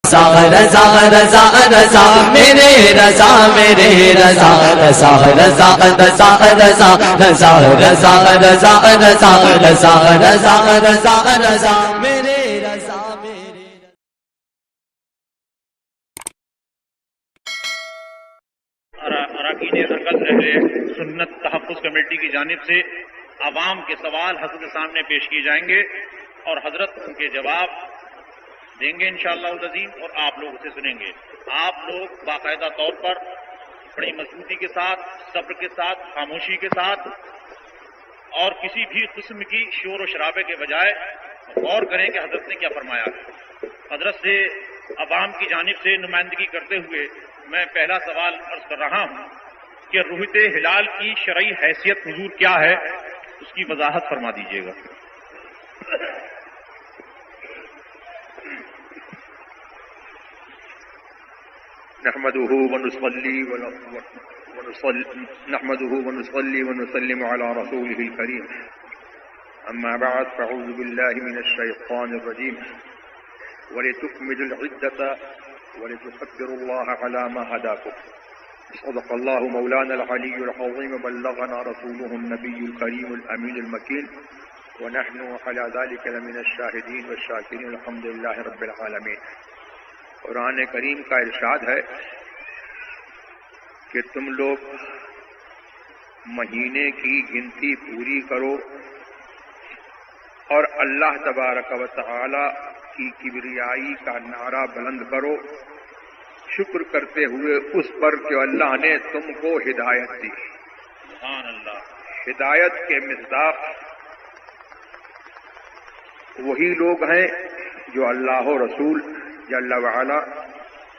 رضا رضا رضا میرے رضا میرے رضا رضا رضا رضا رضا رضا رضا رضا رضا رضا رضا رضا رضا میرے رضا میرے اراکین مرکز اہل سنت تحفظ کمیٹی کی جانب سے عوام کے سوال حضرت کے سامنے پیش کیے جائیں گے اور حضرت ان کے جواب دیں گے انشاءاللہ العظیم، اور آپ لوگ اسے سنیں گے۔ آپ لوگ باقاعدہ طور پر بڑی مضبوطی کے ساتھ، صبر کے ساتھ، خاموشی کے ساتھ اور کسی بھی قسم کی شور و شرابے کے بجائے غور کریں کہ حضرت نے کیا فرمایا ہے۔ حضرت سے عوام کی جانب سے نمائندگی کرتے ہوئے میں پہلا سوال عرض کر رہا ہوں کہ رؤیت ہلال کی شرعی حیثیت حضور کیا ہے، اس کی وضاحت فرما دیجیے گا۔ نحمده ونصلي ونسلم على رسوله الكريم، أما بعد، فأعوذ بالله من الشيطان الرجيم، ولتكملوا العدة ولتكبروا الله على ما هداكم، صدق الله مولانا العلي العظيم، بلغنا رسوله النبي الكريم الأمين المكين، ونحن على ذلك لمن الشاهدين والشاكرين، الحمد لله رب العالمين۔ قرآن کریم کا ارشاد ہے کہ تم لوگ مہینے کی گنتی پوری کرو اور اللہ تبارک و تعالی کی کبریائی کا نعرہ بلند کرو، شکر کرتے ہوئے اس پر کہ اللہ نے تم کو ہدایت دی۔ سبحان اللہ۔ ہدایت کے مصداق وہی لوگ ہیں جو اللہ و رسول جل وعلا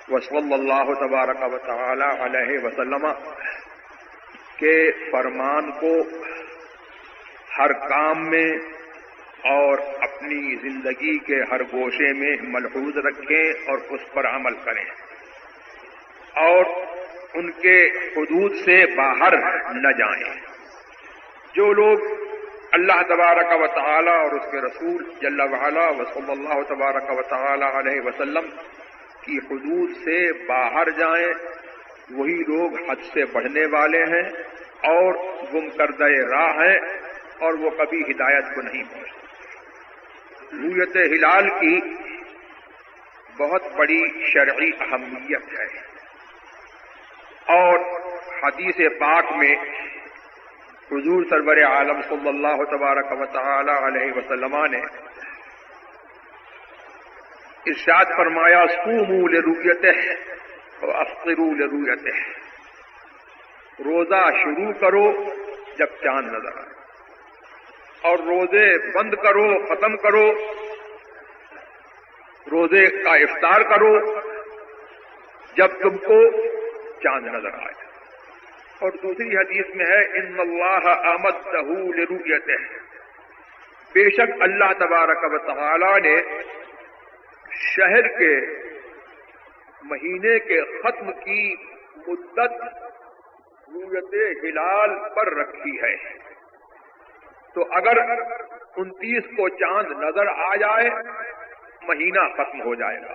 وصلی اللہ تبارک و تعالی علیہ وسلم کے فرمان کو ہر کام میں اور اپنی زندگی کے ہر گوشے میں ملحوظ رکھیں اور اس پر عمل کریں، اور ان کے حدود سے باہر نہ جائیں۔ جو لوگ اللہ تبارک و تعالی اور اس کے رسول جل وعلا وصلی اللہ تبارک و تعالی علیہ وسلم کی حدود سے باہر جائیں، وہی لوگ حد سے بڑھنے والے ہیں اور گم کردہ راہ ہیں، اور وہ کبھی ہدایت کو نہیں پہنچتے۔ رؤیت ہلال کی بہت بڑی شرعی اہمیت ہے، اور حدیث پاک میں حضور سرور عالم صلی اللہ تبارک و تعالی علیہ وسلم نے ارشاد فرمایا، صوموا لرؤیتہ وافطروا لرؤیتہ، روزہ شروع کرو جب چاند نظر آئے، اور روزے بند کرو، ختم کرو، روزے کا افطار کرو جب تم کو چاند نظر آئے۔ اور دوسری حدیث میں ہے، ان اللہ امدہ لرؤیتہ، بے شک اللہ تبارک و تعالی نے شہر کے مہینے کے ختم کی مدت رؤیت ہلال پر رکھی ہے۔ تو اگر 29 کو چاند نظر آ جائے، مہینہ ختم ہو جائے گا،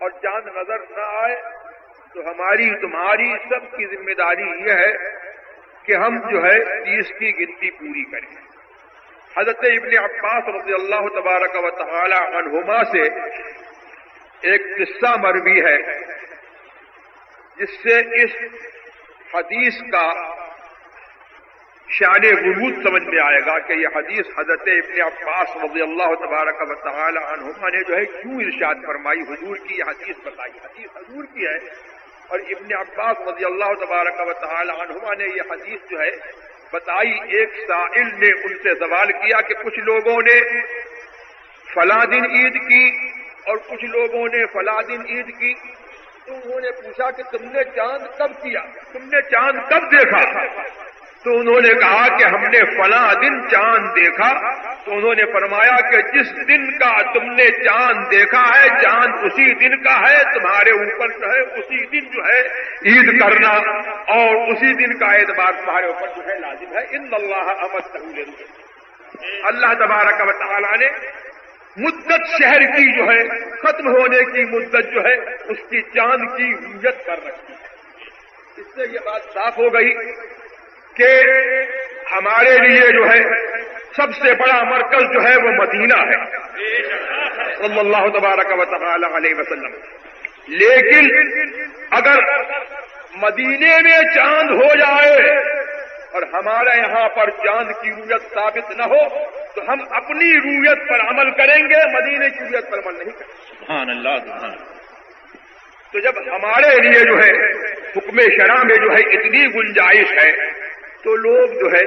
اور چاند نظر نہ آئے تو ہماری تمہاری سب کی ذمہ داری یہ ہے کہ ہم 30 کی گنتی پوری کریں۔ حضرت ابن عباس رضی اللہ تبارک و تعالی عنہما سے ایک قصہ مروی ہے جس سے اس حدیث کا شان ورود سمجھ میں آئے گا کہ یہ حدیث حضرت ابن عباس رضی اللہ تبارک و تعالی عنہما نے کیوں ارشاد فرمائی، حضور کی یہ حدیث بتائی۔ حدیث حضور کی ہے، اور ابن عباس رضی اللہ تبارک و تعالی عنہما نے یہ حدیث بتائی۔ ایک سائل نے ان سے سوال کیا کہ کچھ لوگوں نے فلاں دن عید کی اور کچھ لوگوں نے فلاں دن عید کی، تو انہوں نے پوچھا کہ تم نے چاند کب کیا، تم نے چاند کب دیکھا؟ تو انہوں نے کہا کہ ہم نے فلاں دن چاند دیکھا۔ تو انہوں نے فرمایا کہ جس دن کا تم نے چاند دیکھا ہے، چاند اسی دن کا ہے، تمہارے اوپر اسی دن عید کرنا اور اسی دن کا اعتبار تمہارے اوپر لازم ہے۔ ان اللہ امدہ لرؤیتہ، اللہ تبارک و تعالی نے مدت شہر کی جو ہے ختم ہونے کی مدت جو ہے اس کی چاند کی رویت کر رکھی ہے۔ اس سے یہ بات صاف ہو گئی کہ ہمارے لیے جو ہے سب سے بڑا مرکز جو ہے وہ مدینہ ہے صلی اللہ تبارک و تعالی علیہ وسلم۔ لیکن اگر مدینے میں چاند ہو جائے اور ہمارے یہاں پر چاند کی رویت ثابت نہ ہو تو ہم اپنی رویت پر عمل کریں گے، مدینے کی رویت پر عمل نہیں کریں گے۔ سبحان اللہ سبحان اللہ۔ تو جب ہمارے لیے جو ہے حکم شرع میں جو ہے اتنی گنجائش ہے تو لوگ جو ہے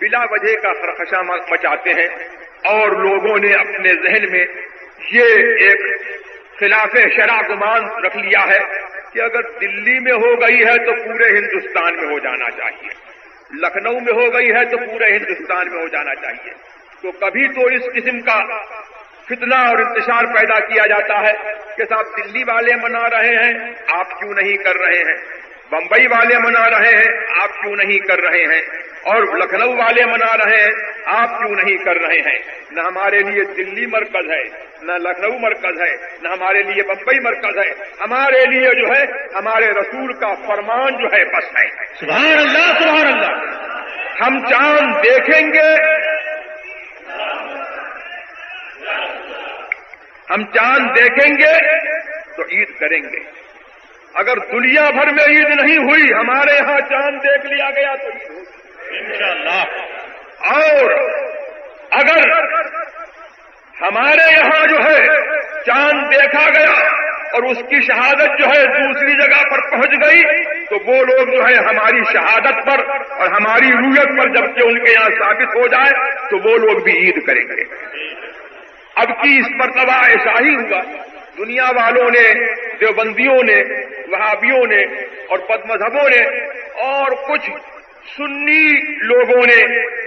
بلا وجہ کا خرخشہ مچاتے ہیں، اور لوگوں نے اپنے ذہن میں یہ ایک خلاف شرع گمان رکھ لیا ہے کہ اگر دلی میں ہو گئی ہے تو پورے ہندوستان میں ہو جانا چاہیے، لکھنؤ میں ہو گئی ہے تو پورے ہندوستان میں ہو جانا چاہیے۔ تو کبھی تو اس قسم کا فتنہ اور انتشار پیدا کیا جاتا ہے کہ صاحب دلی والے منا رہے ہیں آپ کیوں نہیں کر رہے ہیں، بمبئی والے منا رہے ہیں آپ کیوں نہیں کر رہے ہیں، اور لکھنؤ والے منا رہے ہیں آپ کیوں نہیں کر رہے ہیں۔ نہ ہمارے لیے دلی مرکز ہے، نہ لکھنؤ مرکز ہے، نہ ہمارے لیے بمبئی مرکز ہے، ہمارے لیے جو ہے ہمارے رسول کا فرمان جو ہے بس ہے۔ سبحان اللہ سبحان اللہ۔ ہم چاند دیکھیں گے، ہم چاند دیکھیں گے تو عید کریں گے۔ اگر دنیا بھر میں عید نہیں ہوئی، ہمارے یہاں چاند دیکھ لیا گیا تو عید ہوگی انشاءاللہ۔ اور اگر ہمارے یہاں جو ہے چاند دیکھا گیا اور اس کی شہادت جو ہے دوسری جگہ پر پہنچ گئی تو وہ لوگ جو ہے ہماری شہادت پر اور ہماری رویت پر جبکہ ان کے یہاں ثابت ہو جائے تو وہ لوگ بھی عید کریں گے۔ اب کی اس مرتبہ ایسا ہی ہوا، دنیا والوں نے، دیوبندیوں نے، وہابیوں نے اور بد مذہبوں نے اور کچھ سنی لوگوں نے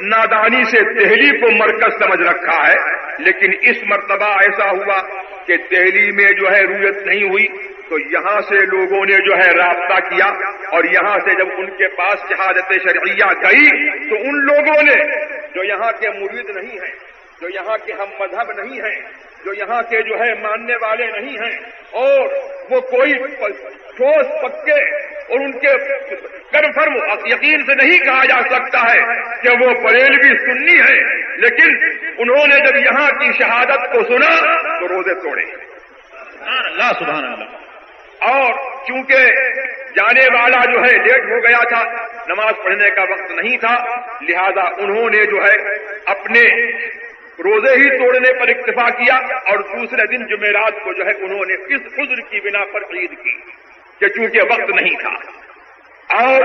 نادانی سے دہلی کو مرکز سمجھ رکھا ہے، لیکن اس مرتبہ ایسا ہوا کہ دہلی میں جو ہے رویت نہیں ہوئی تو یہاں سے لوگوں نے جو ہے رابطہ کیا، اور یہاں سے جب ان کے پاس شہادت شرعیہ گئی تو ان لوگوں نے جو یہاں کے مرید نہیں ہیں، جو یہاں کے ہم مذہب نہیں ہیں، جو یہاں کے جو ہے ماننے والے نہیں ہیں، اور وہ کوئی ٹھوس پکے اور ان کے کنفرم یقین سے نہیں کہا جا سکتا ہے کہ وہ بریلوی سنی ہیں، لیکن انہوں نے جب یہاں کی شہادت کو سنا تو روزے توڑے۔ سبحان اللہ سبحان اللہ۔ اور چونکہ جانے والا جو ہے لیٹ ہو گیا تھا، نماز پڑھنے کا وقت نہیں تھا، لہذا انہوں نے جو ہے اپنے روزے ہی توڑنے پر اکتفا کیا، اور دوسرے دن جمعرات کو جو ہے انہوں نے اس عذر کی بنا پر عید کی کہ چونکہ وقت نہیں تھا۔ اور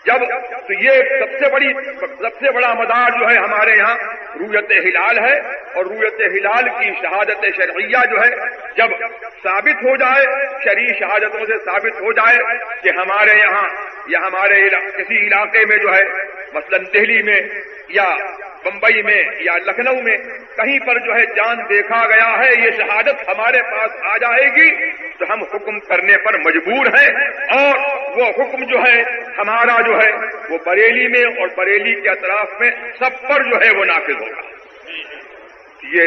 جب تو یہ سب سے بڑا مدار جو ہے ہمارے یہاں رویت ہلال ہے، اور رویت ہلال کی شہادت شرعیہ جو ہے جب ثابت ہو جائے، شرعی شہادتوں سے ثابت ہو جائے کہ ہمارے یہاں یا ہمارے کسی علاقے میں جو ہے مثلا دہلی میں یا بمبئی میں یا لکھنؤ میں کہیں پر جو ہے چاند دیکھا گیا ہے، یہ شہادت ہمارے پاس آ جائے گی تو ہم حکم کرنے پر مجبور ہیں، اور وہ حکم جو ہے ہمارا جو ہے وہ بریلی میں اور بریلی کے اطراف میں سب پر جو ہے وہ نافذ ہوگا۔ یہ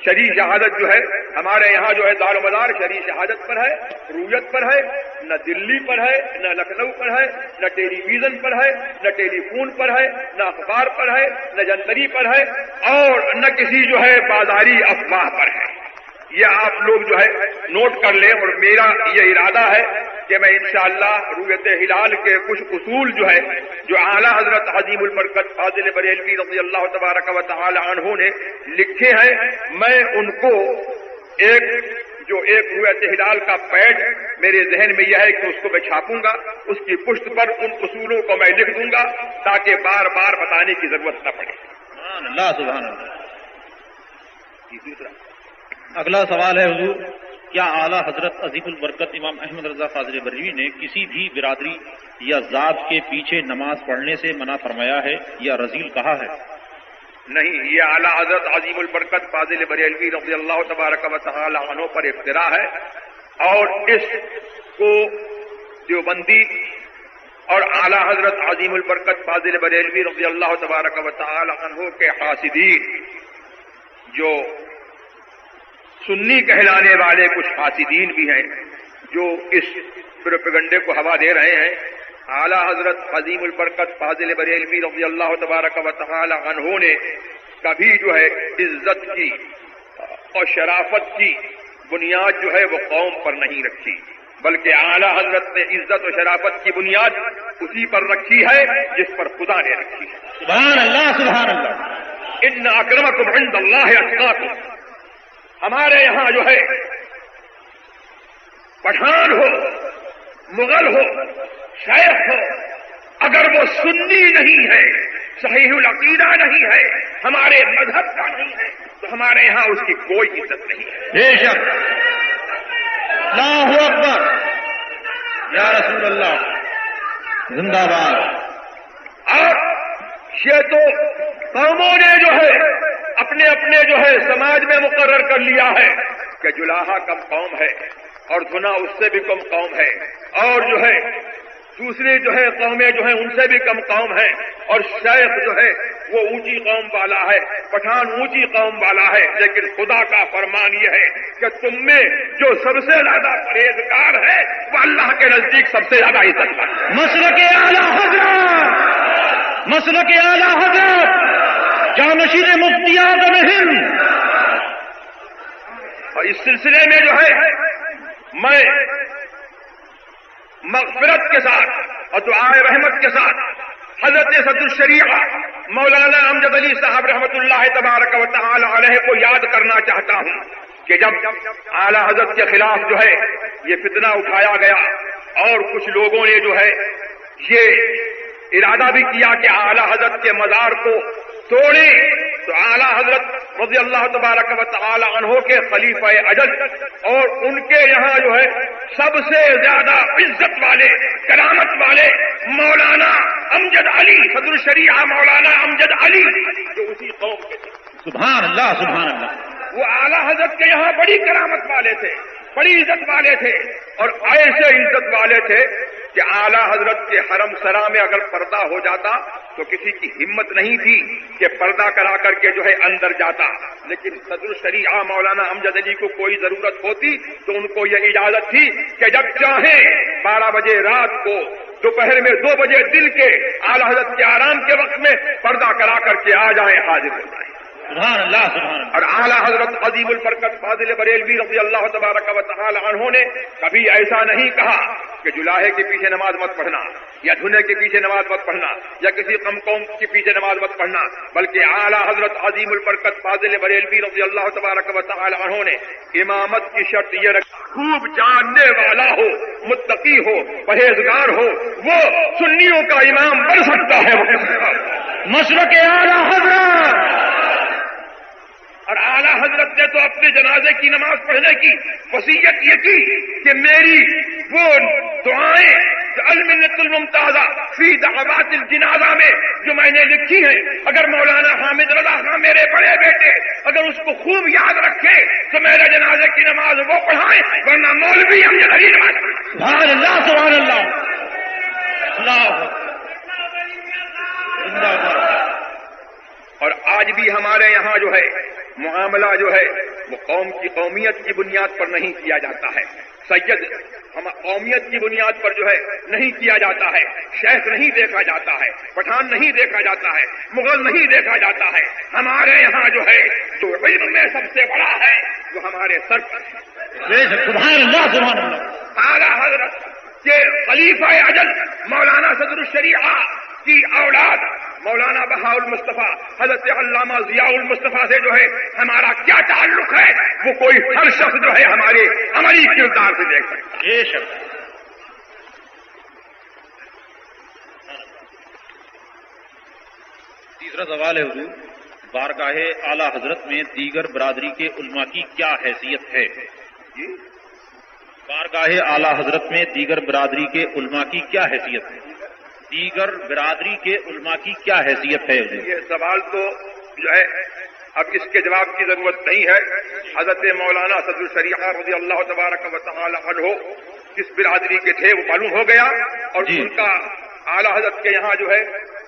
شرعی شہادت جو ہے ہمارے یہاں جو ہے دار و مدار شرعی شہادت پر ہے، رویت پر ہے، نہ دلی پر ہے، نہ لکھنؤ پر ہے، نہ ٹیلی ویژن پر ہے، نہ ٹیلی فون پر ہے، نہ اخبار پر ہے، نہ جنتری پر ہے، اور نہ کسی جو ہے بازاری افواہ پر ہے۔ یہ آپ لوگ جو ہے نوٹ کر لیں، اور میرا یہ ارادہ ہے کہ میں انشاءاللہ رویت ہلال کے کچھ اصول جو ہے جو اعلیٰ حضرت عظیم البرکت فاضل بریلوی رضی اللہ تبارک و تعالی عنہ نے لکھے ہیں، میں ان کو ایک رویت ہلال کا پیڈ میرے ذہن میں یہ ہے کہ اس کو میں چھاپوں گا، اس کی پشت پر ان اصولوں کو میں لکھ دوں گا تاکہ بار بار بتانے کی ضرورت نہ پڑے۔ سبحان اللہ سبحان اللہ۔ اگلا سوال ہے حضور، کیا اعلیٰ حضرت عظیم البرکت امام احمد رضا فاضل بریلوی نے کسی بھی برادری یا ذات کے پیچھے نماز پڑھنے سے منع فرمایا ہے یا رذیل کہا ہے؟ نہیں، یہ اعلیٰ حضرت عظیم البرکت فاضل بریلوی رضی اللہ تبارک و تعالی عنہ پر افتراء ہے، اور اس کو دیوبندی اور اعلیٰ حضرت عظیم البرکت فاضل بریلوی رضی اللہ تبارک و تعالی عنہ کے حاسدین جو سنی کہلانے والے کچھ حاسدین بھی ہیں جو اس پروپیگنڈے کو ہوا دے رہے ہیں، اعلیٰ حضرت عظیم البرکت فاضل بریلوی رضی اللہ تبارک و تعالی عنہ نے کبھی جو ہے عزت کی اور شرافت کی بنیاد جو ہے وہ قوم پر نہیں رکھی، بلکہ اعلیٰ حضرت نے عزت و شرافت کی بنیاد اسی پر رکھی ہے جس پر خدا نے رکھی ہے۔ سبحان اللہ سبحان اللہ۔ ان اکرمکم عند اللہ اتقاکم۔ ہمارے یہاں جو ہے پٹھان ہو، مغل ہو، شیخ ہو، اگر وہ سنی نہیں ہے، صحیح العقیدہ نہیں ہے، ہمارے مذہب کا نہیں ہے، تو ہمارے یہاں اس کی کوئی عزت نہیں ہے۔ بے شک، اللہ اکبر، یا رسول اللہ، زندہ باد۔ اور یہ تو قوموں نے جو ہے اپنے اپنے جو ہے سماج میں مقرر کر لیا ہے کہ جلاحہ کم قوم ہے اور دھنا اس سے بھی کم قوم ہے، اور جو ہے دوسری جو ہے قومیں جو ہیں ان سے بھی کم قوم ہیں، اور شیخ جو ہے وہ اونچی قوم والا ہے، پٹھان اونچی قوم والا ہے۔ لیکن خدا کا فرمان یہ ہے کہ تم میں جو سب سے زیادہ پرہیزگار ہے وہ اللہ کے نزدیک سب سے زیادہ عزت مند ہے۔ مسلک اعلیٰ حضرت، مسلک اعلیٰ حضرت جانشین مفتی اعظم ہند۔ اور اس سلسلے میں جو ہے میں مغفرت کے ساتھ اور دعائے رحمت کے ساتھ حضرت صدر الشریعہ مولانا امجد علی صاحب رحمۃ اللہ تبارک و تعالی علیہ کو یاد کرنا چاہتا ہوں کہ جب اعلی حضرت کے خلاف جو ہے یہ فتنہ اٹھایا گیا اور کچھ لوگوں نے جو ہے یہ ارادہ بھی کیا کہ اعلی حضرت کے مزار کو توڑے، تو اعلی حضرت رضی اللہ تبارک و تعالی عنہ کے خلیفہ اجل اور ان کے یہاں جو ہے سب سے زیادہ عزت والے، کرامت والے مولانا امجد علی صدر الشریعہ مولانا امجد علی جو اسی قوم کے تھے، سبحان اللہ سبحان اللہ، وہ اعلی حضرت کے یہاں بڑی کرامت والے تھے، بڑی عزت والے تھے، اور ایسے عزت والے تھے کہ اعلی حضرت کے حرم سرا میں اگر پردہ ہو جاتا تو کسی کی ہمت نہیں تھی کہ پردہ کرا کر کے جو ہے اندر جاتا، لیکن صدر الشریعہ مولانا امجد علی کو کوئی ضرورت ہوتی تو ان کو یہ اجازت تھی کہ جب چاہیں 12 بجے رات کو، دوپہر میں 2 بجے دن کے، اعلی حضرت کے آرام کے وقت میں پردہ کرا کر کے آ جائیں، حاضر ہو جائیں۔ سبحان اللہ سبحان اللہ۔ اور اعلی حضرت عظیم البرکت فاضل بریلوی رضی اللہ تبارک و تعالی عنہ نے کبھی ایسا نہیں کہا کہ جلاحے کے پیچھے نماز مت پڑھنا یا دھنے کے پیچھے نماز مت پڑھنا یا کسی کم قوم کے پیچھے نماز مت پڑھنا، بلکہ اعلی حضرت عظیم البرکت فاضل بریلوی رضی اللہ تبارک و تعالی عنہ نے امامت کی شرط یہ رکھی، خوب جاننے والا ہو، متقی ہو، پرہیزگار ہو، وہ سنیوں کا امام بن سکتا ہے۔ مسلک اعلیٰ حضرت، اور اعلیٰ حضرت نے تو اپنے جنازے کی نماز پڑھنے کی وصیت یہ کی کہ میری وہ دعائیں المنت الممتازہ فی دعوات الجنازہ میں جو میں نے لکھی ہیں، اگر مولانا حامد رضا خان میرے بڑے بیٹے اگر اس کو خوب یاد رکھے تو میرے جنازے کی نماز وہ پڑھائیں، ورنہ مولوی امجد علی نماز پڑھائیں۔ سبحان اللہ سبحان اللہ، اللہ زندہ باد۔ اور آج بھی ہمارے یہاں جو ہے معاملہ جو ہے وہ قوم کی قومیت کی بنیاد پر نہیں کیا جاتا ہے، سید ہم قومیت کی بنیاد پر جو ہے نہیں کیا جاتا ہے، شیخ نہیں دیکھا جاتا ہے، پٹھان نہیں دیکھا جاتا ہے، مغل نہیں دیکھا جاتا ہے، ہمارے یہاں جو ہے جو علم میں سب سے بڑا ہے وہ ہمارے سر پر ہے۔ سبحان اللہ سبحان اللہ۔ اعلیٰ حضرت کے خلیفہ اجل مولانا صدر الشریعہ کی اولاد مولانا بہاء المصطفیٰ حضرت علامہ ضیاء المصطفیٰ سے جو ہے ہمارا کیا تعلق ہے وہ کوئی ہر شخص جو ہے ہمارے عملی کردار سے دیکھ سکتا ہے۔ بے شک۔ تیسرا سوال ہے حضور، بارگاہ اعلیٰ حضرت میں دیگر برادری کے علماء کی کیا حیثیت ہے؟ بارگاہ اعلیٰ حضرت میں دیگر برادری کے علماء کی کیا حیثیت ہے؟ دیگر برادری کے علماء کی کیا حیثیت ہے؟ یہ سوال تو جو ہے اب اس کے جواب کی ضرورت نہیں ہے، حضرت مولانا صدر الشریعہ رضی اللہ تبارک و تعالی عنہ کس برادری کے تھے وہ معلوم ہو گیا، اور ان کا اعلیٰ حضرت کے یہاں جو ہے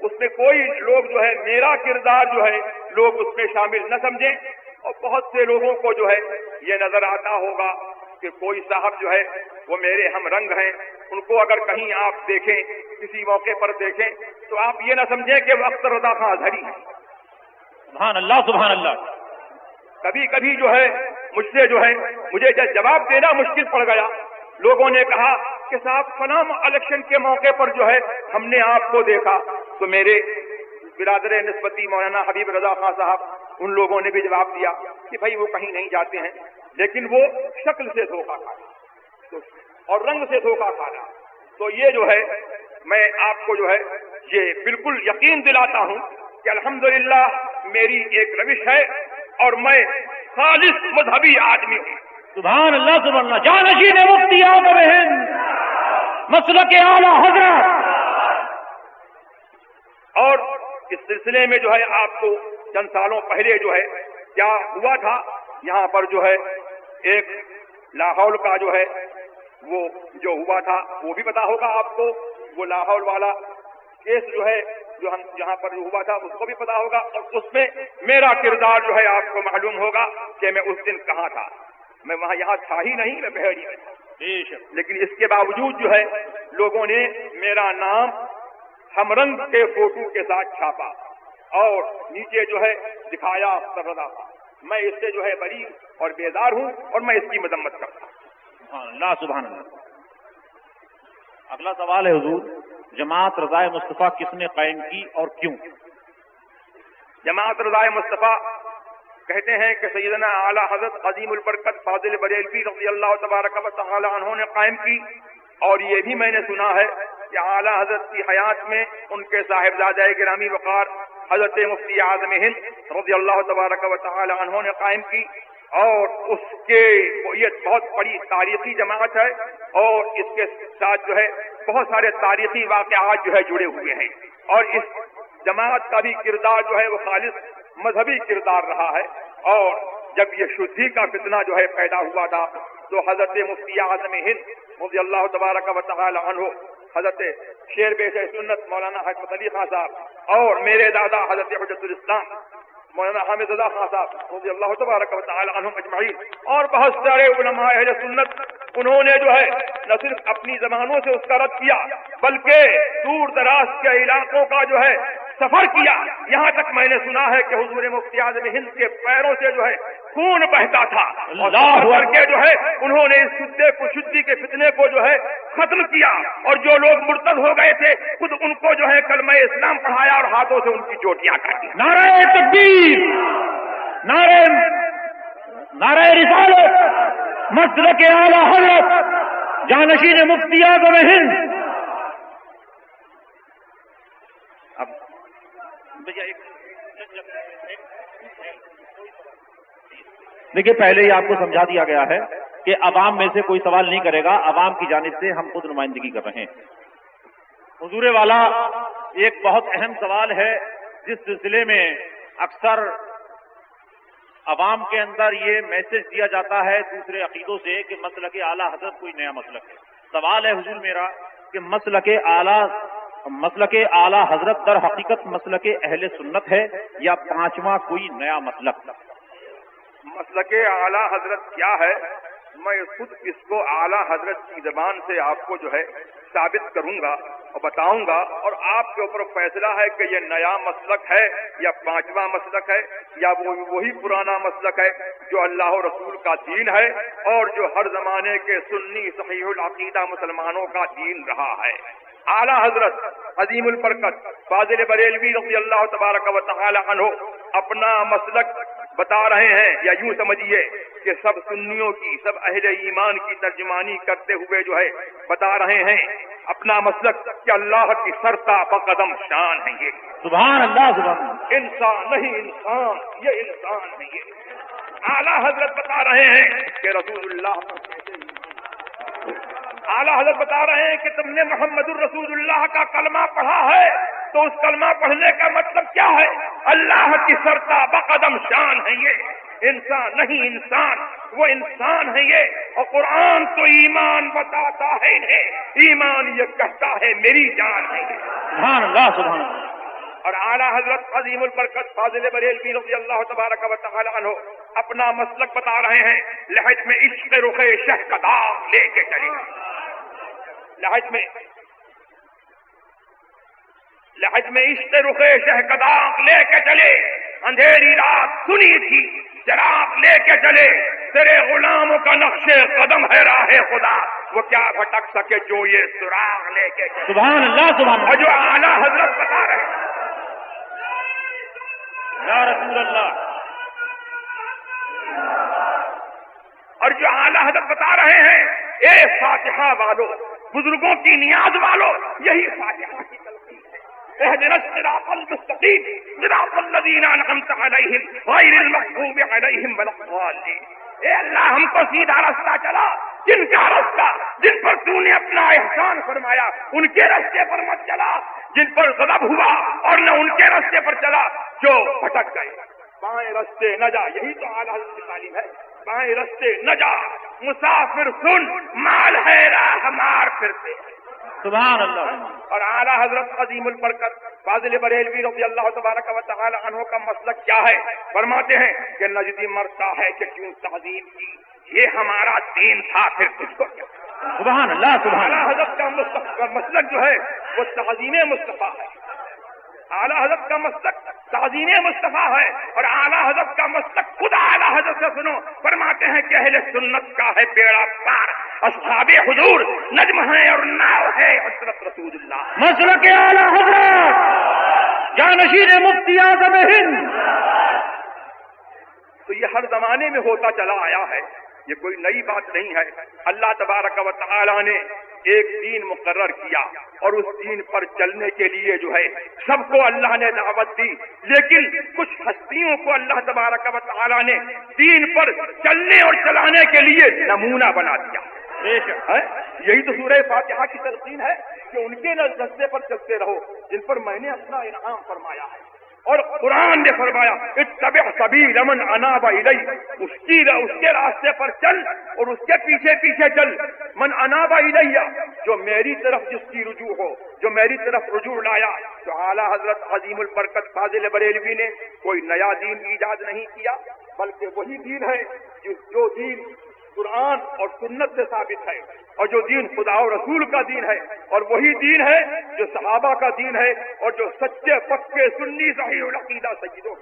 اس میں کوئی لوگ جو ہے میرا کردار جو ہے لوگ اس میں شامل نہ سمجھیں. اور بہت سے لوگوں کو جو ہے یہ نظر آتا ہوگا کہ کوئی صاحب جو ہے وہ میرے ہم رنگ ہیں، ان کو اگر کہیں آپ دیکھیں، کسی موقع پر دیکھیں، تو آپ یہ نہ سمجھیں کہ وہ اختر رضا خان اظہری ہیں. سبحان اللہ سبحان اللہ. کبھی کبھی جو ہے مجھ سے جو ہے مجھے جواب دینا مشکل پڑ گیا. لوگوں نے کہا کہ صاحب فلاں الیکشن کے موقع پر جو ہے ہم نے آپ کو دیکھا. تو میرے برادر نسبتی مولانا حبیب رضا خان صاحب، ان لوگوں نے بھی جواب دیا کہ بھائی وہ کہیں نہیں جاتے ہیں، لیکن وہ شکل سے دھوکہ کھانا اور رنگ سے دھوکہ کھانا. تو یہ جو ہے میں آپ کو جو ہے یہ بالکل یقین دلاتا ہوں کہ الحمدللہ میری ایک روش ہے اور میں خالص مذہبی آدمی ہوں. سبحان اللہ سبحان اللہ. جانشین مفتی اعظم ہند مسلک اعلیٰ حضرت. اور اس سلسلے میں جو ہے آپ کو چند سالوں پہلے جو ہے کیا ہوا تھا، یہاں پر جو ہے ایک لاہور کا جو ہے وہ جو ہوا تھا وہ بھی پتا ہوگا آپ کو. وہ لاہور والا کیس جو ہے جو ہم جہاں پر ہوا تھا اس کو بھی پتا ہوگا، اور اس میں میرا کردار جو ہے آپ کو معلوم ہوگا کہ میں اس دن کہاں تھا. میں وہاں یہاں تھا ہی نہیں، میں بحیری میں تھا. لیکن اس کے باوجود جو ہے لوگوں نے میرا نام ہم رنگ کے فوٹو کے ساتھ چھاپا اور نیچے جو ہے دکھایا اختر رضا. میں اس سے جو ہے بری اور بیزار ہوں اور میں اس کی مذمت کرتا ہوں. سبحان اللہ سبحان اللہ. اگلا سوال ہے حضور، جماعت رضائے مصطفیٰ کس نے قائم کی اور کیوں؟ جماعت رضائے مصطفیٰ کہتے ہیں کہ سیدنا اعلیٰ حضرت عظیم البرکت فاضل بریلوی رضی اللہ تبارک و تعالی عنہ نے قائم کی. اور یہ بھی میں نے سنا ہے کہ اعلیٰ حضرت کی حیات میں ان کے صاحبزادہ گرامی وقار حضرت مفتی اعظم ہند رضی اللہ تبارک و تعالی عنہ نے قائم کی. اور اس کے یہ بہت بڑی تاریخی جماعت ہے اور اس کے ساتھ جو ہے بہت سارے تاریخی واقعات جو ہے جڑے ہوئے ہیں. اور اس جماعت کا بھی کردار جو ہے وہ خالص مذہبی کردار رہا ہے. اور جب یہ شدھی کا فتنہ جو ہے پیدا ہوا تھا تو حضرت مفتی اعظم ہند رضی اللہ تبارک و تعالی عنہ، حضرت شیر بیش سنت مولانا حکمت علی خان صاحب اور میرے دادا حضرت حجت الاسلام مولانا حامد رضا خان صاحب رضی اللہ تبارک و تعالی عنہم اجمعین اور بہت سارے علماء اہل سنت، انہوں نے جو ہے نہ صرف اپنی زبانوں سے اس کا رد کیا بلکہ دور دراز کے علاقوں کا جو ہے سفر کیا. یہاں تک میں نے سنا ہے کہ حضور مفتی اعظم ہند کے پیروں سے جو ہے خون بہتا تھا اور کر کے جو ہے انہوں نے اس شدی کے فتنے کو جو ہے ختم کیا. اور جو لوگ مرتد ہو گئے تھے خود ان کو جو ہے کلمہ اسلام پڑھایا اور ہاتھوں سے ان کی چوٹیاں کاٹی. نعرہ تکبیر، نعرہ رسالت، مسلک اعلیٰ حضرت، جانشین مفتی اعظم ہند. دیکھیے پہلے ہی آپ کو سمجھا دیا گیا ہے کہ عوام میں سے کوئی سوال نہیں کرے گا، عوام کی جانب سے ہم خود نمائندگی کر رہے ہیں. حضور والا ایک بہت اہم سوال ہے جس سلسلے میں اکثر عوام کے اندر یہ میسج دیا جاتا ہے دوسرے عقیدوں سے کہ مسلک اعلیٰ حضرت کوئی نیا مسلک ہے. سوال ہے حضور میرا کہ مسلک اعلیٰ حضرت در حقیقت مسلک اہل سنت ہے یا پانچواں کوئی نیا مسلک؟ مسلک اعلیٰ حضرت کیا ہے میں خود اس کو اعلیٰ حضرت کی زبان سے آپ کو جو ہے ثابت کروں گا اور بتاؤں گا، اور آپ کے اوپر فیصلہ ہے کہ یہ نیا مسلک ہے یا پانچواں مسلک ہے یا وہی پرانا مسلک ہے جو اللہ و رسول کا دین ہے اور جو ہر زمانے کے سنی صحیح العقیدہ مسلمانوں کا دین رہا ہے. اعلیٰ حضرت عظیم البرکت فاضل بریلوی رضی اللہ تبارک و تعالی عنہ اپنا مسلک بتا رہے ہیں، یا یوں سمجھیے کہ سب سنیوں کی، سب اہل ایمان کی ترجمانی کرتے ہوئے جو ہے بتا رہے ہیں اپنا مسلک کہ اللہ کی سرتا بقدم شان ہے. یہ سبحان اللہ سبحان اللہ. انسان نہیں انسان، یہ انسان ہے. یہ اعلیٰ حضرت بتا رہے ہیں کہ رسول اللہ، اعلیٰ حضرت بتا رہے ہیں کہ تم نے محمد الرسول اللہ کا کلمہ پڑھا ہے تو اس کلمہ پڑھنے کا مطلب کیا ہے؟ اللہ کی سرتا بقدم شان ہے. یہ انسان نہیں انسان، وہ انسان ہے. یہ اور قرآن تو ایمان بتاتا ہے انہیں، ایمان یہ کہتا ہے میری جان ہے. سبحان اللہ سبحان اللہ. اور اعلیٰ حضرت عظیم البرکت فاضل بریلوی رضی اللہ تبارک و تعالی عنہ اپنا مسلک بتا رہے ہیں، لحج میں عشق رخ شہ کا داغ لے کے چلے، لحج میں عشق رخ شہ کا داغ لے کے چلے، اندھیری رات سنی تھی چراغ لے کے چلے، تیرے غلاموں کا نقش قدم ہے راہ خدا، وہ کیا بھٹک سکے جو یہ سراغ لے کے چلے۔ سبحان اللہ سبحان اور اللہ جو اعلیٰ حضرت بتا رہے ہیں، یا رسول اللہ، اور جو اعلیٰ حضرت بتا رہے ہیں، اے فاتحہ والو، بزرگوں کی نیاز والو، یہی فاتحہ کی تلقین ہے۔ اهدنا الصراط المستقيم صراط الذين انعمت عليهم غير المغضوب عليهم ولا الضالين۔ اے اللہ ہم کو سیدھا راستہ چلا، جن کا راستہ، جن پر تو نے اپنا احسان فرمایا ان کے راستے پر مت چلا، جن پر غضب ہوا اور نہ ان کے راستے پر چلا جو بھٹک گئے۔ بائیں راستے نہ جا، یہی تو اعلیٰ حضرت کی تعلیم ہے، بائیں راستے نہ جا، مسافر سن، مال ہے راہ مار پھرتے۔ سبحان اللہ۔ اور اعلیٰ حضرت عظیم البرکت فاضل بریلوی رضی اللہ تبارک و تعالی عنہ کا مسلک کیا ہے؟ فرماتے ہیں کہ نجدی مرتا ہے کہ کیوں تعظیم کی، یہ ہمارا دین تھا، پھر تجھ کو کیا۔ سبحان اللہ سبحان اعلیٰ اللہ۔ حضرت کا مسلک جو ہے وہ تعظیم مصطفیٰ ہے، اعلیٰ حضرت کا مسلک تعظیم مصطفیٰ ہے، اور اعلیٰ حضرت کا مسلک خود اعلیٰ حضرت سے سنو، فرماتے ہیں کہ اہل سنت کا ہے بیڑا پار، اصحاب حضور نجم ہے اور ناؤ ہے حضرت رسول اللہ۔ مسلک اعلیٰ حضرت جانشین مفتی اعظم ہند۔ تو یہ ہر زمانے میں ہوتا چلا آیا ہے، یہ کوئی نئی بات نہیں ہے۔ اللہ تبارک و تعالی نے ایک دین مقرر کیا اور اس دین پر چلنے کے لیے جو ہے سب کو اللہ نے دعوت دی، لیکن کچھ ہستیوں کو اللہ تبارک و تعالی نے دین پر چلنے اور چلانے کے لیے نمونہ بنا دیا۔ یہی تو سورہ فاتحہ کی تلقین ہے کہ ان کے راستے پر چلتے رہو جن پر میں نے اپنا انعام فرمایا ہے، اور قرآن نے فرمایا اتبع سبیل من اناب الی، اس کے راستے پر چل اور اس کے پیچھے پیچھے چل، من اناب الی، جو میری طرف جس کی رجوع ہو، جو میری طرف رجوع لایا۔ تو اعلیٰ حضرت عظیم البرکت فاضل بریلوی نے کوئی نیا دین ایجاد نہیں کیا، بلکہ وہی دین ہے جو دین قرآن اور سنت سے ثابت ہے، اور جو دین خدا و رسول کا دین ہے، اور وہی دین ہے جو صحابہ کا دین ہے، اور جو سچے پکے سنی صحیح العقیدہ سیدوں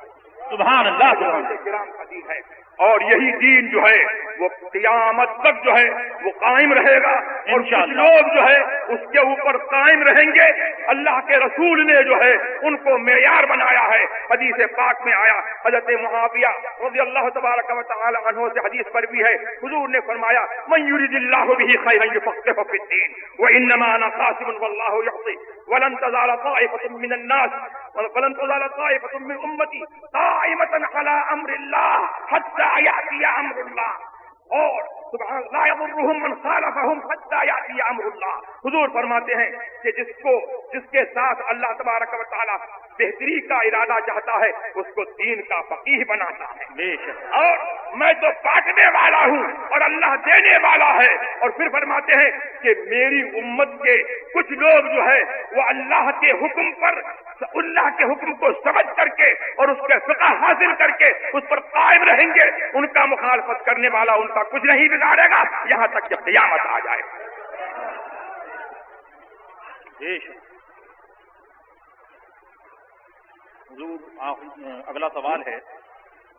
سبحان اللہ سبحان اللہ۔ کرام کا دین ہے، اور یہی دین جو ہے وہ قیامت تک جو ہے وہ قائم رہے گا، اور کچھ لوگ جو ہے اس کے اوپر قائم رہیں گے۔ اللہ کے رسول نے جو ہے ان کو معیار بنایا ہے، حدیث پاک میں آیا، حضرت معاویہ رضی اللہ تبارک و تعالی عنہ سے حدیث پر بھی ہے، حضور نے فرمایا من یرید اللہ بہ خیرا یفقہہ فی الدین وانما انا قاسم واللہ یعطی ولن تزال طائفۃ من الناس ولن تزال طائفۃ من امتی قائمۃ علی امر اللہ حتی یأتی امر اللہ، اور سبحان لا یضرهم من خالفهم حتی یأتی امر اللہ۔ حضور فرماتے ہیں کہ جس کے ساتھ اللہ تبارک و تعالی بہتری کا ارادہ چاہتا ہے اس کو دین کا فقیہ بناتا ہے، اور میں تو بانٹنے والا ہوں اور اللہ دینے والا ہے۔ اور پھر فرماتے ہیں کہ میری امت کے کچھ لوگ جو ہے وہ اللہ کے حکم پر، اللہ کے حکم کو سمجھ کر کے اور اس کے فقہ حاصل کر کے اس پر قائم رہیں گے، ان کا مخالفت کرنے والا ان کا کچھ نہیں بگاڑے گا یہاں تک کہ قیامت آ جائے۔ حضور اگلا سوال ہے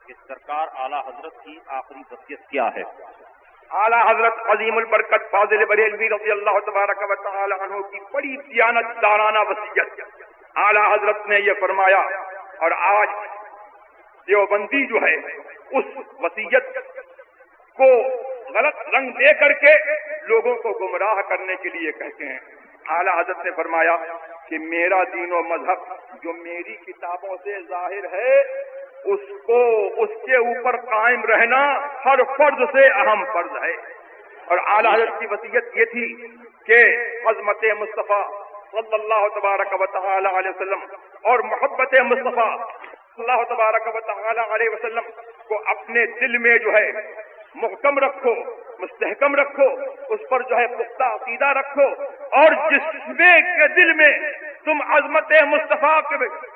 کہ سرکار اعلیٰ حضرت کی آخری وصیت کیا ہے؟ اعلیٰ حضرت عظیم البرکت فاضل بریلوی رضی اللہ تبارک و تعالی عنہ کی بڑی دیانت دارانہ وصیت، اعلیٰ حضرت نے یہ فرمایا، اور آج دیوبندی جو ہے اس وصیت کو غلط رنگ دے کر کے لوگوں کو گمراہ کرنے کے لیے کہتے ہیں۔ اعلیٰ حضرت نے فرمایا کہ میرا دین و مذہب جو میری کتابوں سے ظاہر ہے اس کے اوپر قائم رہنا ہر فرض سے اہم فرض ہے۔ اور اعلیٰ حضرت کی وصیت یہ تھی کہ عظمت مصطفیٰ صلی اللہ تبارک و تعالی علیہ وسلم اور محبت مصطفیٰ صلی اللہ تبارک و تعالی علیہ وسلم کو اپنے دل میں جو ہے محکم رکھو، مستحکم رکھو، اس پر جو ہے پختہ عقیدہ رکھو، اور جس کے دل میں تم عظمت مصطفیٰ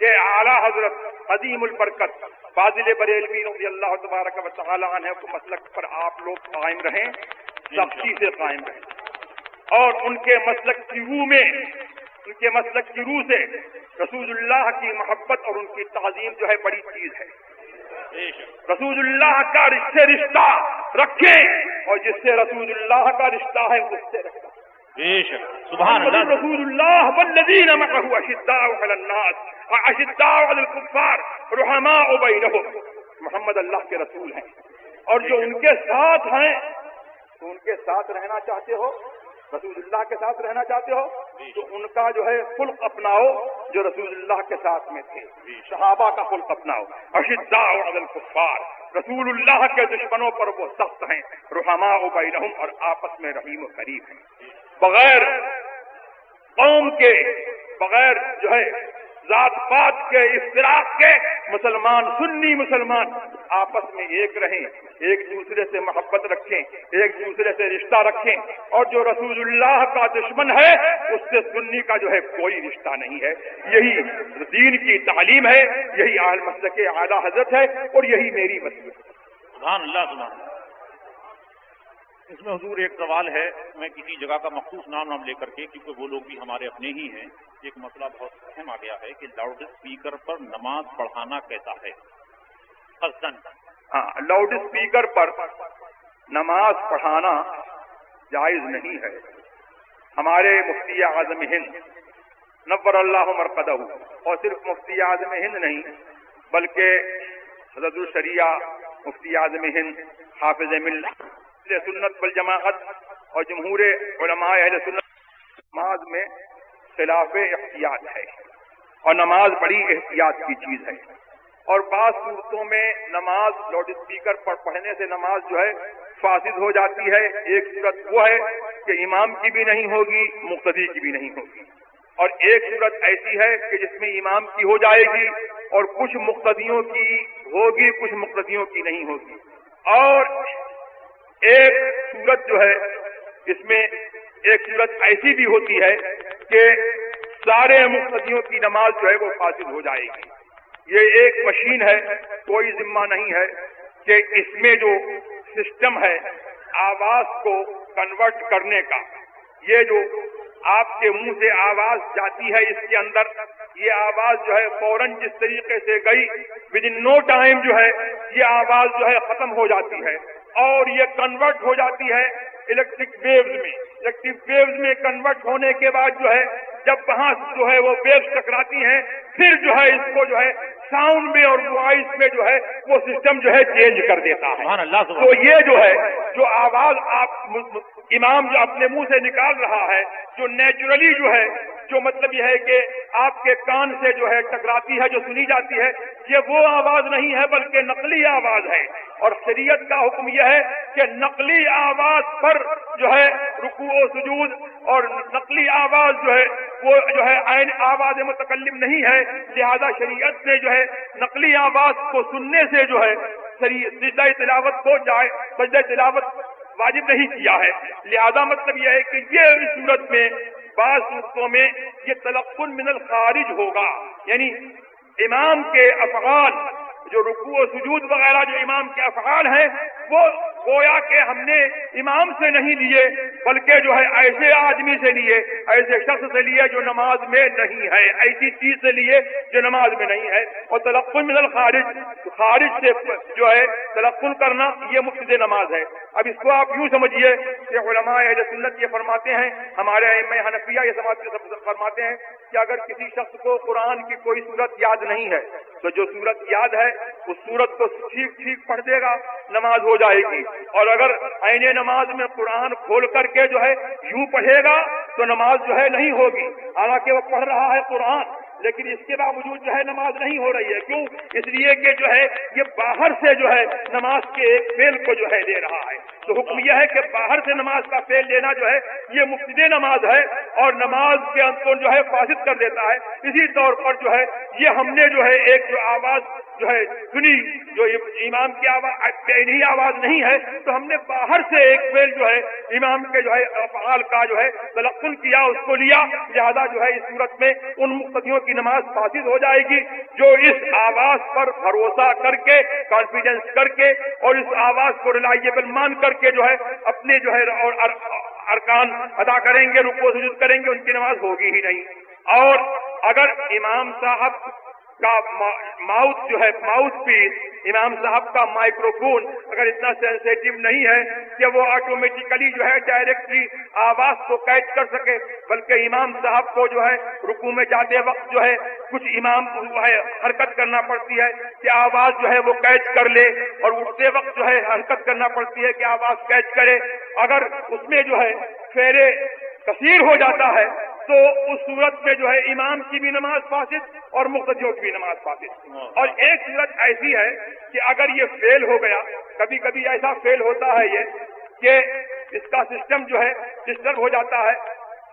کہ اعلیٰ حضرت عظیم البرکت فاضل بریلوی رضی اللہ تبارک و تعالی عنہ کے مسلک پر آپ لوگ قائم رہیں، سختی سے قائم رہیں، اور ان کے مسلک کی روح میں، ان کے مسلک کی روح سے رسول اللہ کی محبت اور ان کی تعظیم جو ہے بڑی چیز ہے۔ رسول اللہ کا رشتہ رکھیں اور جس سے رسول اللہ کا رشتہ ہے اس سے رکھیں۔ سبحان اللہ۔ رسول اللہ والذین معه اشداء علی الناس اشداء علی الکفار رحماء بینہم، محمد اللہ کے رسول ہیں، اور جو ان کے ساتھ ہیں تو ان کے ساتھ رہنا چاہتے ہو، رسول اللہ کے ساتھ رہنا چاہتے ہو تو ان کا جو ہے خلق اپناؤ جو رسول اللہ کے ساتھ میں تھے، صحابہ کا خلق اپناؤ۔ اشداء علی الکفار، رسول اللہ کے دشمنوں پر وہ سخت ہیں، رحماء بینہم، اور آپس میں رحیم و کریم ہیں۔ بغیر قوم کے، بغیر جو ہے ذات پات کے، افتراق کے، مسلمان، سنی مسلمان آپس میں ایک رہیں، ایک دوسرے سے محبت رکھیں، ایک دوسرے سے رشتہ رکھیں، اور جو رسول اللہ کا دشمن ہے اس سے سنی کا جو ہے کوئی رشتہ نہیں ہے۔ یہی دین کی تعلیم ہے، یہی مسلک اعلیٰ حضرت ہے، اور یہی میری وصیت ہے۔ سبحان اللہ، سبحان اللہ۔ اس میں حضور ایک سوال ہے، میں کسی جگہ کا مخصوص نام لے کر کے، کیونکہ وہ لوگ بھی ہمارے اپنے ہی ہیں، ایک مسئلہ بہت اہم آ گیا ہے کہ لاؤڈ اسپیکر پر نماز پڑھانا کیسا ہے؟ قصدن، ہاں، لاؤڈ اسپیکر پر نماز پڑھانا جائز نہیں ہے۔ ہمارے مفتی اعظم ہند نور اللہ مرقدہ، اور صرف مفتی اعظم ہند نہیں بلکہ حضرت الشریعہ مفتی اعظم ہند، حافظ ملت اہل سنت والجماعت اور جمہور علماء اہل سنت، نماز میں خلاف احتیاط ہے، اور نماز بڑی احتیاط کی چیز ہے، اور بعض صورتوں میں نماز لاؤڈ اسپیکر پر پڑھنے سے نماز جو ہے فاسد ہو جاتی ہے۔ ایک صورت وہ ہے کہ امام کی بھی نہیں ہوگی، مقتدی کی بھی نہیں ہوگی، اور ایک صورت ایسی ہے کہ جس میں امام کی ہو جائے گی اور کچھ مقتدیوں کی ہوگی، کچھ مقتدیوں کی نہیں ہوگی، اور ایک صورت جو ہے اس میں ایک صورت ایسی بھی ہوتی ہے کہ سارے مقتدیوں کی نماز جو ہے وہ فاسد ہو جائے گی۔ یہ ایک مشین ہے، کوئی ذمہ نہیں ہے کہ اس میں جو سسٹم ہے آواز کو کنورٹ کرنے کا، یہ جو آپ کے منہ سے آواز جاتی ہے اس کے اندر، یہ آواز جو ہے فوراً جس طریقے سے گئی ود ان نو ٹائم جو ہے یہ آواز جو ہے ختم ہو جاتی ہے، اور یہ کنورٹ ہو جاتی ہے الیکٹرک ویوز میں۔ الیکٹرک ویوز میں کنورٹ ہونے کے بعد جو ہے جب وہاں جو ہے وہ ویوز ٹکراتی ہیں، پھر جو ہے اس کو جو ہے ساؤنڈ میں اور وائس میں جو ہے وہ سسٹم جو ہے چینج کر دیتا ہے۔ تو یہ جو ہے جو آواز آپ امام جو اپنے منہ سے نکال رہا ہے، جو نیچرلی جو ہے، جو مطلب یہ ہے کہ آپ کے کان سے جو ہے ٹکراتی ہے، جو سنی جاتی ہے، یہ وہ آواز نہیں ہے بلکہ نقلی آواز ہے، اور شریعت کا حکم یہ ہے کہ نقلی آواز پر جو ہے رکوع و سجود، اور نقلی آواز جو ہے وہ جو ہے عین آواز متکلم نہیں ہے، لہذا شریعت نے جو ہے نقلی آواز کو سننے سے جو ہے سجدہ تلاوت کو سجدہ تلاوت واجب نہیں کیا ہے۔ لہذا مطلب یہ ہے کہ یہ اس صورت میں بعض صورتوں میں یہ تلقن من الخارج ہوگا، یعنی امام کے افعال جو رکوع و سجود وغیرہ جو امام کے افعال ہیں وہ گویا کہ ہم نے امام سے نہیں لیے بلکہ جو ہے ایسے آدمی سے لیے، ایسے شخص سے لیے جو نماز میں نہیں ہے، ایسی چیز سے لیے جو نماز میں نہیں ہے۔ اور تلقن من الخارج، خارج سے جو ہے تلقن کرنا یہ مفسد نماز ہے۔ اب اس کو آپ یوں سمجھیے کہ علماء اہل سنت یہ فرماتے ہیں، ہمارے ائمہ حنفیہ یہ فرماتے ہیں کہ اگر کسی شخص کو قرآن کی کوئی سورت یاد نہیں ہے تو جو سورت یاد ہے اس سورت کو ٹھیک ٹھیک پڑھ دے گا، نماز ہو جائے گی، اور اگر عین نماز میں قرآن کھول کر کے جو ہے یوں پڑھے گا تو نماز جو ہے نہیں ہوگی، حالانکہ وہ پڑھ رہا ہے قرآن لیکن اس کے باوجود جو ہے نماز نہیں ہو رہی ہے۔ کیوں؟ اس لیے کہ جو ہے یہ باہر سے جو ہے نماز کے ایک فعل کو جو ہے دے رہا ہے۔ تو حکم یہ ہے کہ باہر سے نماز کا فعل لینا جو ہے یہ مفسد نماز ہے اور نماز کے کو جو ہے فاسد کر دیتا ہے. اسی طور پر جو ہے یہ ہم نے جو ہے ایک جو آواز جو ہے سنی جو امام کی آواز نہیں ہے تو ہم نے باہر سے ایک فعل جو ہے امام کے جو ہے افعال کا جو ہے تلقن کیا, اس کو لیا, لہذا جو ہے اس صورت میں ان مقتدیوں کی نماز فاسد ہو جائے گی جو اس آواز پر بھروسہ کر کے, کانفیڈنس کر کے اور اس آواز کو ریلائبل مان کر کے جو ہے اپنے جو ہے اور ارکان ادا کریں گے, رکوع سجود کریں گے, ان کی نماز ہوگی ہی نہیں. اور اگر امام صاحب کا ماؤتھ جو ہے ماؤتھ پیس, امام صاحب کا مائکروفون اگر اتنا سینسیٹیو نہیں ہے کہ وہ آٹومیٹیکلی جو ہے ڈائریکٹلی آواز کو کیچ کر سکے, بلکہ امام صاحب کو جو ہے رکوع میں جاتے وقت جو ہے کچھ امام جو ہے حرکت کرنا پڑتی ہے کہ آواز جو ہے وہ کیچ کر لے, اور اٹھتے وقت جو ہے حرکت کرنا پڑتی ہے کہ آواز کیچ کرے. اگر اس میں جو ہے پھیرے کثیر ہو جاتا ہے تو اس صورت میں جو ہے امام کی بھی نماز فاسد اور مقتدیوں کی بھی نماز فاسد. اور ایک صورت ایسی ہے کہ اگر یہ فیل ہو گیا, کبھی کبھی ایسا فیل ہوتا ہے یہ کہ اس کا سسٹم جو ہے ڈسٹرب ہو جاتا ہے,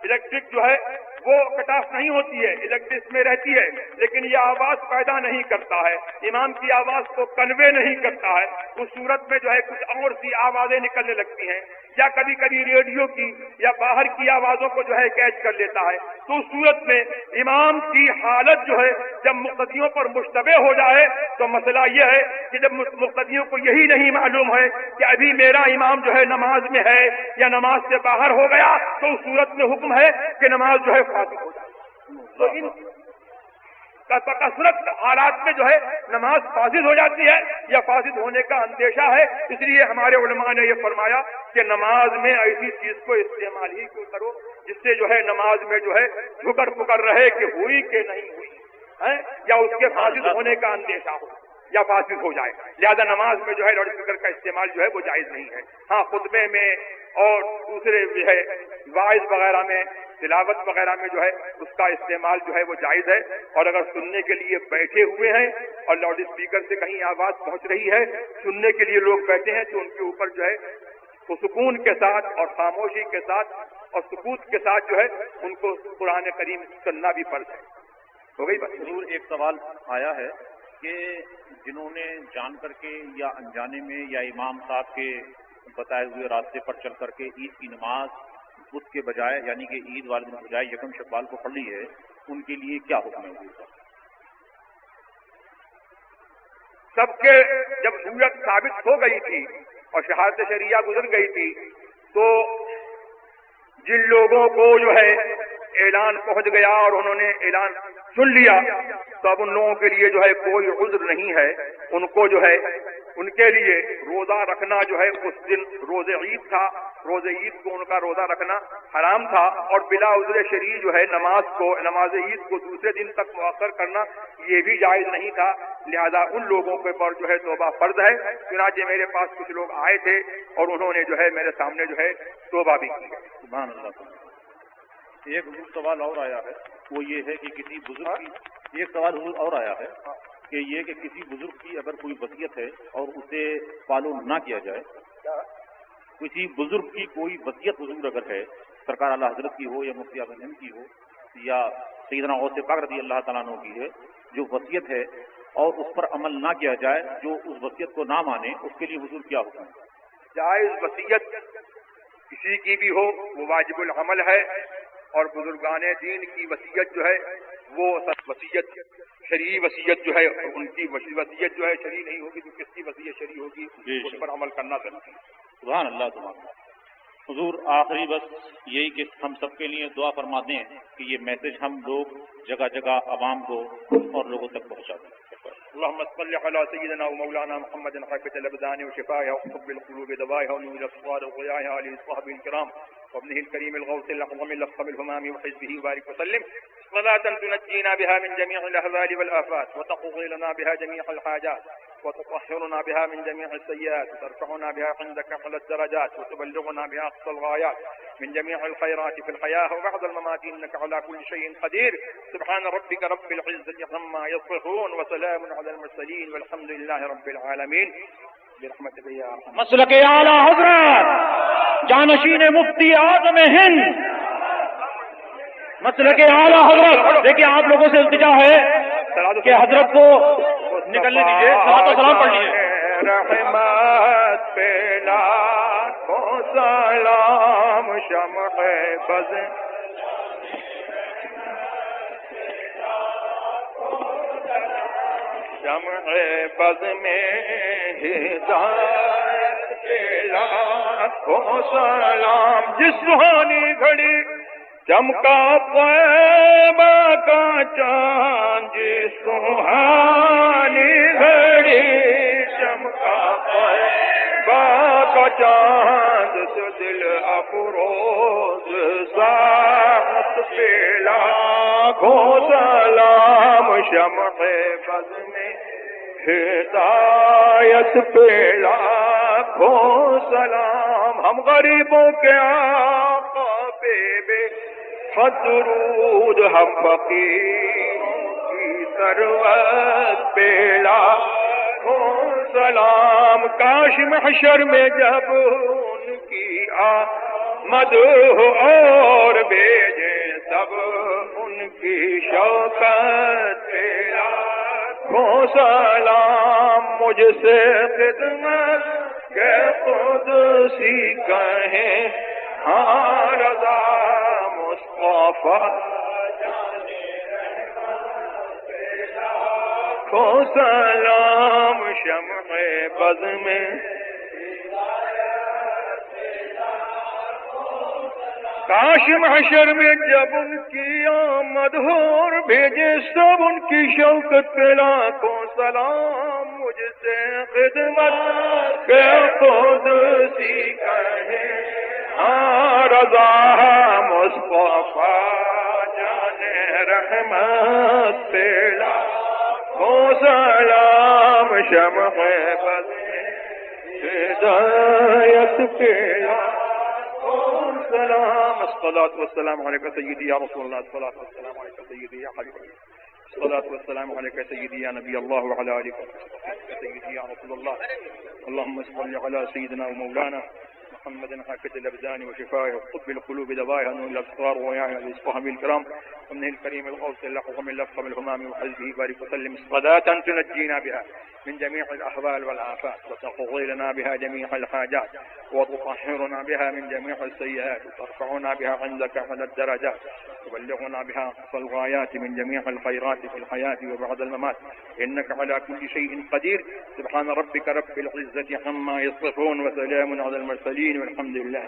الیکٹرک جو ہے وہ کٹ آف نہیں ہوتی ہے, الیکٹرک میں رہتی ہے لیکن یہ آواز پیدا نہیں کرتا ہے, امام کی آواز کو کنوے نہیں کرتا ہے. اس صورت میں جو ہے کچھ اور سی آوازیں نکلنے لگتی ہیں, یا کبھی کبھی ریڈیو کی یا باہر کی آوازوں کو جو ہے کیچ کر لیتا ہے. تو اس صورت میں امام کی حالت جو ہے جب مقتدیوں پر مشتبہ ہو جائے تو مسئلہ یہ ہے کہ جب مقتدیوں کو یہی نہیں معلوم ہے کہ ابھی میرا امام جو ہے نماز میں ہے یا نماز سے باہر ہو گیا, تو اس صورت میں حکم ہے کہ نماز جو ہے فاسد ہو جائے. تو ان کثرت حالات میں جو ہے نماز فاسد ہو جاتی ہے یا فاسد ہونے کا اندیشہ ہے. اس لیے ہمارے علماء نے یہ فرمایا کہ نماز میں ایسی چیز کو استعمال ہی کیوں کرو جس سے جو ہے نماز میں جو ہے جھکر پکر رہے کہ ہوئی کہ نہیں ہوئی, یا اس کے فاسد ہونے کا اندیشہ ہو یا فاسد ہو جائے. لہذا نماز میں جو ہے لاؤڈ اسپیکر کا استعمال جو ہے وہ جائز نہیں ہے. ہاں خطبے میں اور دوسرے جو ہے واعظ وغیرہ میں, تلاوت وغیرہ میں جو ہے اس کا استعمال جو ہے وہ جائز ہے. اور اگر سننے کے لیے بیٹھے ہوئے ہیں اور لاؤڈ اسپیکر سے کہیں آواز پہنچ رہی ہے, سننے کے لیے لوگ بیٹھے ہیں, تو ان کے اوپر جو ہے وہ سکون کے ساتھ اور خاموشی کے ساتھ اور سکوت کے ساتھ جو ہے ان کو قرآن کریم سننا بھی فرض ہے. ہو گئی بات. ضرور ایک سوال آیا ہے کہ جنہوں نے جان کر کے یا انجانے میں یا امام صاحب کے بتائے ہوئے راستے پر چل کر کے عید کی نماز اس کے بجائے یعنی کہ عید والے دن بجائے یکم شوال کو پڑھ لی ہے, ان کے لیے کیا حکم ہے؟ سب کے جب سورت ثابت ہو گئی تھی اور شہادت شریعہ گزر گئی تھی تو جن لوگوں کو جو ہے اعلان پہنچ گیا اور انہوں نے اعلان سن لیا تو اب ان لوگوں کے لیے جو ہے کوئی عذر نہیں ہے. ان کو جو ہے ان کے لیے روزہ رکھنا جو ہے اس دن روز عید تھا, روز عید کو ان کا روزہ رکھنا حرام تھا, اور بلا عذر شرعی جو ہے نماز عید کو دوسرے دن تک مؤخر کرنا یہ بھی جائز نہیں تھا. لہذا ان لوگوں کے پر جو ہے توبہ فرض ہے. چنانچہ میرے پاس کچھ لوگ آئے تھے اور انہوں نے جو ہے میرے سامنے جو ہے توبہ بھی کی. سبحان اللہ. ایک حضور سوال اور آیا ہے, وہ یہ ہے کہ کسی بزرگ کی ایک سوال حضور اور آیا ہے کہ یہ کہ کسی بزرگ کی اگر کوئی وصیت ہے اور اسے فالو نہ کیا جائے, کسی بزرگ کی کوئی وصیت حضور اگر ہے, سرکار اعلیٰ حضرت کی ہو یا مفتی اعظم ہند کی ہو یا سیدنا غوث پاک رضی اللہ تعالیٰ عنہ کی ہے, جو وصیت ہے اور اس پر عمل نہ کیا جائے, جو اس وصیت کو نہ مانے, اس کے لیے حضور کیا حکم ہے؟ جائز وصیت کسی کی بھی ہو وہ واجب العمل ہے, اور بزرگان دین کی وصیت جو ہے وہ وصیت شرعی وصیت جو ہے, ان کی وصیت جو ہے شرعی نہیں ہوگی تو کس کی وصیت شرعی ہوگی, اس پر عمل کرنا ضروری ہے. سبحان اللہ. سبحان اللہ. حضور آخری بس یہی کہ ہم سب کے لیے دعا فرما دیں کہ یہ میسج ہم لوگ جگہ جگہ عوام کو اور لوگوں تک پہنچا دیں. اللهم صل على سيدنا ومولانا محمد خافة الأبدان وشفائها وحب القلوب دواءها ونور الأبصار وضياءها آله وصحبه الكرام وابنه الكريم الغوث الأعظم الأفخم الهمام وحزبه وبارك وسلم صلاة تنجينا بها من جميع الأهوال والآفات وتقضي لنا بها جميع الحاجات وتطهرنا بها من جميع السيئات وترفعنا بها عندك أعلى الدرجات وتبلغنا بها أقصى الغايات من جميع الخيرات في الحياة وبعد الممات إنك على كل شيء قدير. سبحان ربك رب العزة عما يصفون وسلام على المرسلين والحمد لله رب العالمين. برحمتك يا ارحم مسلک اعلی حضرت جانشین مفتی اعظم ہند مسلک اعلی حضرت. دیکھیے آپ لوگوں سے التجا ہے کہ حضرت کو نکلنے دیجیے, صلوات و سلام پڑھ لیجیے. رحمت پہ لاکھوں سلام شمع بز شمع بز میں ہدایت پہ لاکھوں سلام. جس روحانی گھڑی چمکا طیبہ کا چاند, جس سبحانی گھڑی چمکا طیبہ کا چاند, تو دل افروز ساعت پہ لاکھوں سلام شمع بز میں ہدایت پہ لاکھوں سلام. ہم غریبوں کے آقا بے حد درود, ہم فقیروں کی ثروت پہ لاکھوں سلام. کاش محشر میں جب ان کی آمد ہو اور بھیجیں سب ان کی شوکت پہ لاکھوں سلام. مجھ سے خدمت کے قدسی کہیں ہاں رضا مصطفیٰ کو سلام شمع بز میں. کاش محشر میں جب ان کی آمد ہو اور بھیجے سب ان کی شوکت پہ لاکھوں سلام. مجھ سے خدمت کے قدسی کہیں ہاں رضا مصطفیٰ جان رحمت پہ لاکھوں سلام شمع بز ہدایت پہ لاکھوں سلام. الصلاة والسلام عليك سيدي يا رسول الله, الصلاة والسلام عليك سيدي يا حبيب الله, الصلاة والسلام عليك سيدي يا نبي الله وعلى آلك وصحبه سيدي يا رسول الله. اللهم صل على سيدنا ومولانا محمد حافظ الأبدان وشفائه وقطب القلوب دوائها نور الأبصار وياها الإصفهام الكرام ومن الكريم الغوث اللحظ من لفظ الهمام وحزبه بارك وسلم صلاة تنجينا بها من جميع الأحوال والآفات وتقضي لنا بها جميع الحاجات وتطهرنا بها من جميع السيئات وترفعنا بها عندك على الدرجات وتبلغنا بها أقصى الغايات من جميع الخيرات في الحياة وبعد الممات إنك على كل شيء قدير. سبحان ربك رب العزة عما يصفون وسلام على المرسلين والحمد لله.